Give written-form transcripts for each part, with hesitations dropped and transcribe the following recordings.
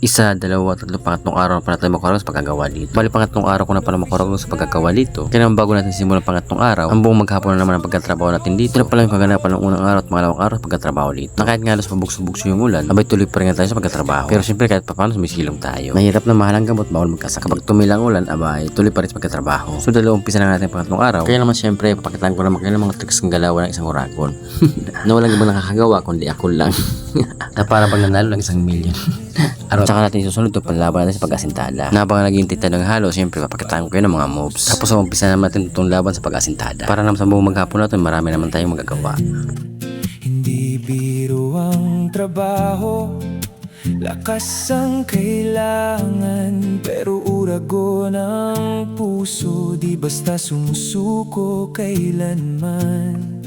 Isa, dalawa, tatlo, pangatlong araw na pala tayo makarag sa pagkagawa dito. Bali, pangatlong araw ko na pala makarag sa pagkagawa dito. Kaya naman bago natin simulan pangatlong araw, ang buong maghapon na naman ang pagkatrabaho natin dito. Ito na pala yung kaganapan ng unang araw at pangalawang araw sa pagkatrabaho dito. Na kahit nga alas pabugso-bugso yung ulan, abay tuloy pa rin tayo sa pagkatrabaho. Pero siyempre kahit pa paano sumisilong tayo. Mahirap na mahal ang gamot, bawal magkasakit. Kapag tumilang ulan, abay tuloy pa rin sa pagkatrabaho. So dalawang umpisa na natin pangatlong araw. Kaya naman siyempre papakitaan ko naman kayo ng mga tricks ng galawan ng isang oragon. Na walang ibang nakakagawa kundi ako lang. Na para pag nanalo lang 1 million. At saka natin susunod ito panlaban natin sa pag-asintada. Na habang nag-iintay tayo ng halo, siyempre papakitaan ko kayo ng mga moves. Tapos umpisa naman natin itong laban sa pag-asintada. Para naman sa buong maghapon natin, marami naman tayong magagawa. Hindi biro ang trabaho, lakas ang kailangan, pero urago ng puso, di basta sumusuko kailanman.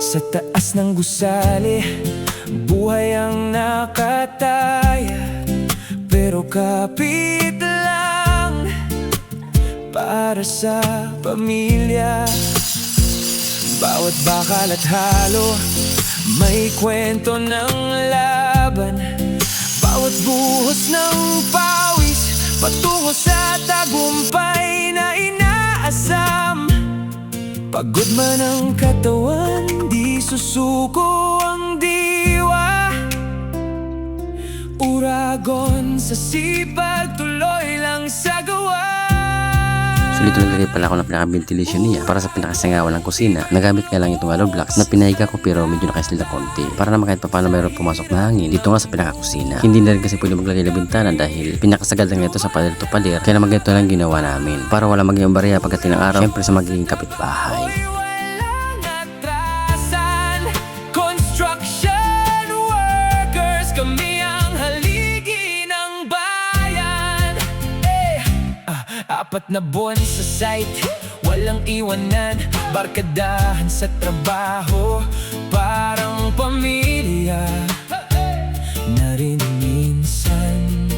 Sa taas ng gusali, buhay ang nakataya, pero kapit lang para sa pamilya. Bawat bakal at halo, may kwento ng laban. Bawat buhos ng pawis, patungo sa tagumpay na inaasam. Pagod man ang katawan, di susuko ang diwa. Uragon sa sipag, tuloy lang sa gawa. Sulit lang lagay pala ako ng pinaka-ventilation niya para sa pinakasangawan ng kusina. Nagamit nga lang itong hollow blocks na pinahiga ko pero medyo nakaslid na konti. Para naman kahit paano mayroon pumasok na hangin dito nga sa pinaka-kusina. Hindi na rin kasi pwede maglagay ng bintana dahil pinakasagad lang ito sa pader to pader. Kaya naman ganito lang ginawa namin. Para wala maging barya pagdating ng araw, syempre sa magiging kapitbahay. Construction workers, kami ang haligi ng bayan. Apat na buwan sa site, walang iwanan, barkadahan sa trabaho, parang pamilya na rin minsan.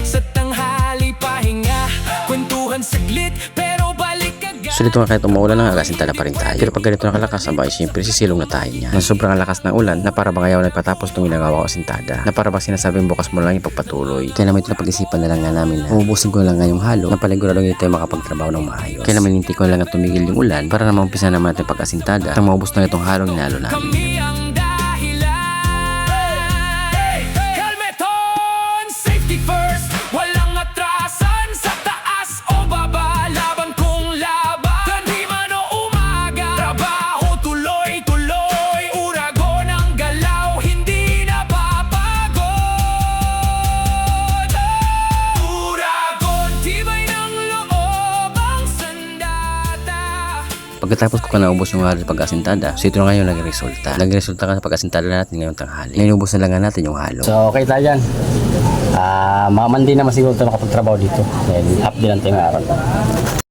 Sa tanghali pahinga, kwentuhan saglit, pero balik agad. So dito nga kahit umuulan na agasintada pa rin tayo. Pero pag ganito nakalakas, abay siyempre sisilong na tayo niya. Na sobrang lakas ng ulan na para bang ayaw nagpatapos itong ginagawa ko asintada. Na para bang sinasabing bukas mo lang ipagpatuloy. Kaya naman ito na pag-isipan na lang nga namin na umubusin ko lang nga yung halo na paligurado hindi tayo makapagtrabaho ng maayos. Kaya naman hindi ko lang at tumigil yung ulan para naman umpisa naman natin pag-asintada at maubos na itong halong hinalo namin. Kami ang dahilan. Helmet on, safety first, walang atrasan sa taas o baba. Laban kong laban, di man o umaga. Trabaho tuloy-tuloy, uragon ang galaw, hindi napapagod. Uragon, tibay ng loob ang sandata. Pagkatapos ko naubos yung halo sa pag-asintada, so ito na ngayon nagresulta. Nagresulta ka sa pag-asintada natin ngayong tanghali. Ngayon ubos na lang nga natin yung halo. So okay tayo dyan. Mga mandi naman siguro ito nakapagtrabaho dito. Then up din ang tayong araw.